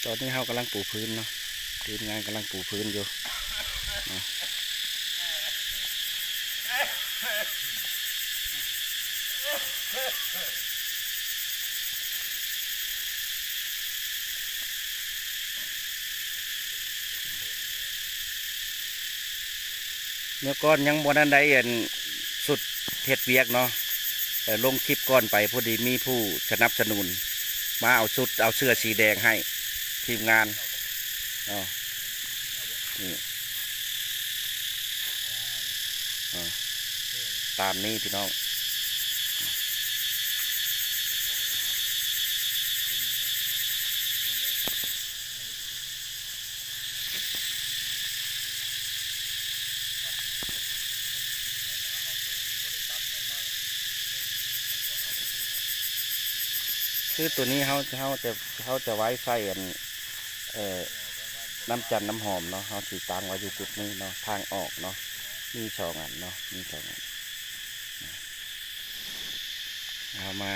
ตอนนี้เรากำลังปูพื้นเนาะทีมงานกำลังปูพื้นอยู่เมื่อก่อนยังบ่นั้นได้เห็นสุดเฮ็ดเวียกเนาะแต่ลงคลิปก่อนไปพอดีมีผู้สนับสนุนมาเอาชุดเอาเสื้อสีแดงให้ทีมงานอ๋อนี่ตามนี้พี่น้องคือตัวนี้เขาจะไว้ใส่น้ำจันน้ำหอมเนาะเขาสีตั้งไว้อยู่จุดนี้เนาะทางออกเนาะมีสองอันเนาะมีสองอันเอามา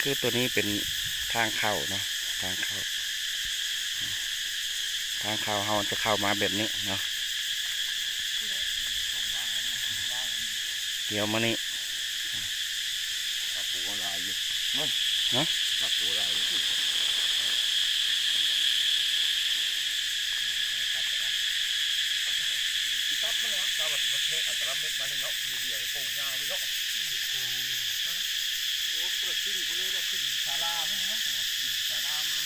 คือตัวนี้เป็นทางเข้าเนาะทางเข้าเขาจะเข้ามาแบบนี้เนาะเดี๋ยวมานี่ฮะตับมันเนาะเราแบบประเทศอัตราเม็ดมาหนึ่งเนาะมีเดียวปูยาวไปเนาะโอ้กระชิ่งกูเลยได้ขึ้นศาลาไม่นะศาลามา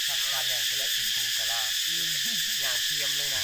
ทักการอย่างกูได้ขึ้นปูศาลาอย่างเทียมเลยนะ